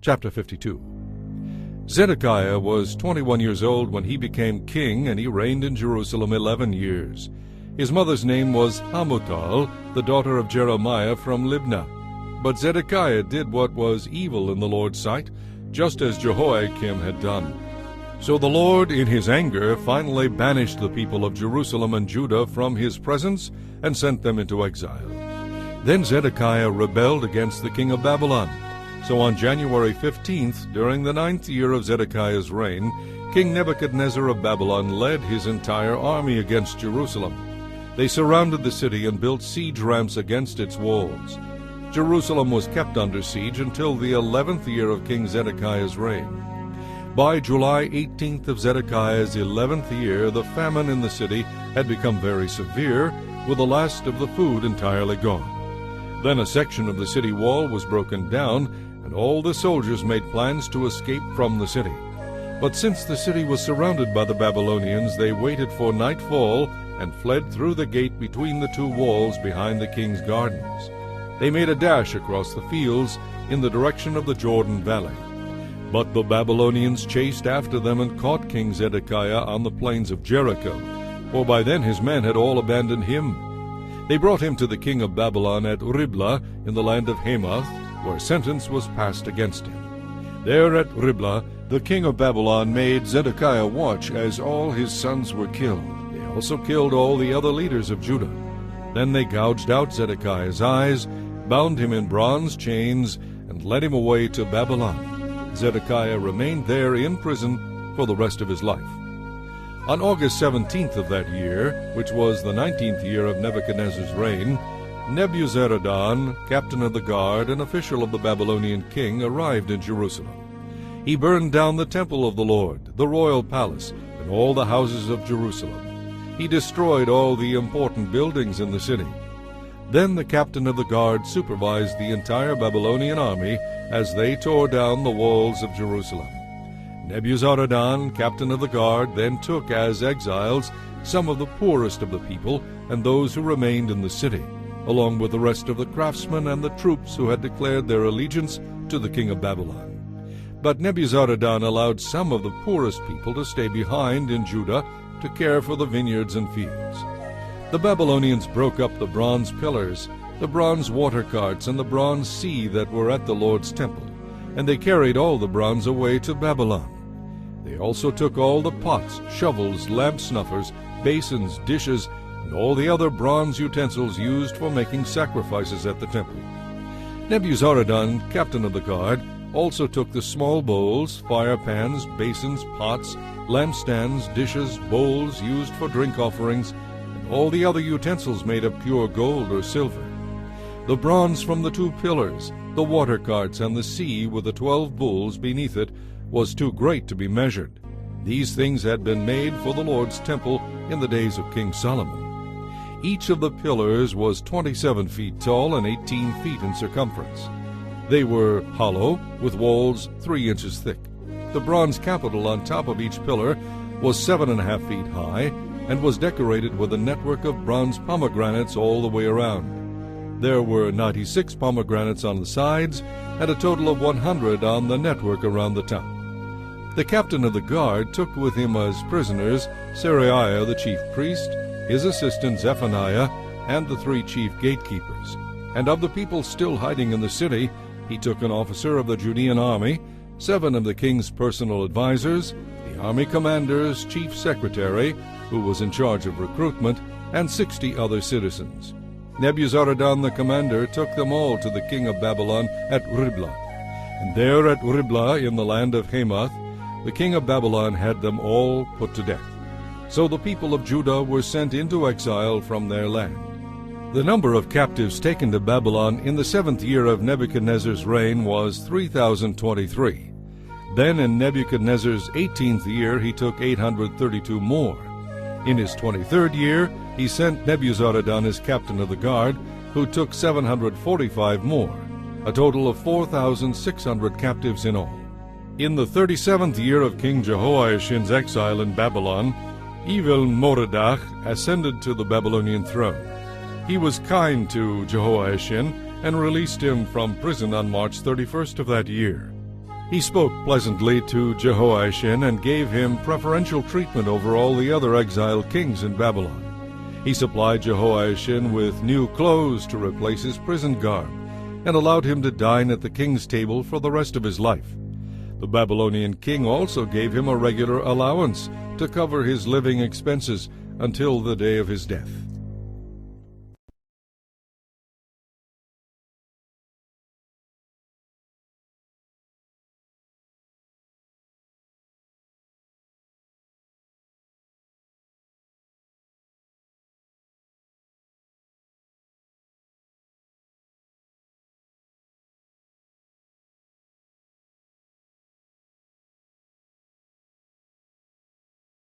Chapter 52. Zedekiah was 21 years old when he became king, and he reigned in Jerusalem 11 years. His mother's name was Hamutal, the daughter of Jeremiah from Libnah. But Zedekiah did what was evil in the Lord's sight, just as Jehoiakim had done. So the Lord, in his anger, finally banished the people of Jerusalem and Judah from his presence and sent them into exile. Then Zedekiah rebelled against the king of Babylon. So on January 15th, during the 9th year of Zedekiah's reign, King Nebuchadnezzar of Babylon led his entire army against Jerusalem. They surrounded the city and built siege ramps against its walls. Jerusalem was kept under siege until the 11th year of King Zedekiah's reign. By July 18th of Zedekiah's 11th year, the famine in the city had become very severe, with the last of the food entirely gone. Then a section of the city wall was broken down, and all the soldiers made plans to escape from the city. But since the city was surrounded by the Babylonians, they waited for nightfall and fled through the gate between the two walls behind the king's gardens. They made a dash across the fields in the direction of the Jordan Valley. But the Babylonians chased after them and caught King Zedekiah on the plains of Jericho, for by then his men had all abandoned him. They brought him to the king of Babylon at Riblah in the land of Hamath, where sentence was passed against him. There at Riblah the king of Babylon made Zedekiah watch as all his sons were killed. They also killed all the other leaders of Judah. Then they gouged out Zedekiah's eyes, bound him in bronze chains, and led him away to Babylon. Zedekiah remained there in prison for the rest of his life. On August 17th of that year, which was the 19th year of Nebuchadnezzar's reign, Nebuzaradan, captain of the guard and official of the Babylonian king, arrived in Jerusalem. He burned down the temple of the Lord, the royal palace, and all the houses of Jerusalem. He destroyed all the important buildings in the city. Then the captain of the guard supervised the entire Babylonian army as they tore down the walls of Jerusalem. Nebuzaradan, captain of the guard, then took as exiles some of the poorest of the people and those who remained in the city, along with the rest of the craftsmen and the troops who had declared their allegiance to the king of Babylon. But Nebuzaradan allowed some of the poorest people to stay behind in Judah to care for the vineyards and fields. The Babylonians broke up the bronze pillars, the bronze water carts, and the bronze sea that were at the Lord's temple, and they carried all the bronze away to Babylon. They also took all the pots, shovels, lamp snuffers, basins, dishes, and all the other bronze utensils used for making sacrifices at the temple. Nebuzaradan, captain of the guard, also took the small bowls, fire pans, basins, pots, lampstands, dishes, bowls used for drink offerings, and all the other utensils made of pure gold or silver. The bronze from the two pillars, the water carts, and the sea with the 12 bulls beneath it was too great to be measured. These things had been made for the Lord's temple in the days of King Solomon. Each of the pillars was 27 feet tall and 18 feet in circumference. They were hollow, with walls 3 inches thick. The bronze capital on top of each pillar was 7.5 feet high and was decorated with a network of bronze pomegranates all the way around. There were 96 pomegranates on the sides and a total of 100 on the network around the top. The captain of the guard took with him as prisoners Seraiah the chief priest, his assistant Zephaniah, and the 3 chief gatekeepers. And of the people still hiding in the city, he took an officer of the Judean army, 7 of the king's personal advisers, the army commander's chief secretary, who was in charge of recruitment, and 60 other citizens. Nebuzaradan the commander took them all to the king of Babylon at Riblah. And there at Riblah in the land of Hamath, the king of Babylon had them all put to death. So the people of Judah were sent into exile from their land. The number of captives taken to Babylon in the 7th year of Nebuchadnezzar's reign was 3,023. Then in Nebuchadnezzar's 18th year he took 832 more. In his 23rd year he sent Nebuzaradan as captain of the guard, who took 745 more, a total of 4,600 captives in all. In the 37th year of King Jehoiachin's exile in Babylon, Evil-Merodach ascended to the Babylonian throne. He was kind to Jehoiachin and released him from prison on March 31st of that year. He spoke pleasantly to Jehoiachin and gave him preferential treatment over all the other exiled kings in Babylon. He supplied Jehoiachin with new clothes to replace his prison garb, and allowed him to dine at the king's table for the rest of his life. The Babylonian king also gave him a regular allowance to cover his living expenses until the day of his death.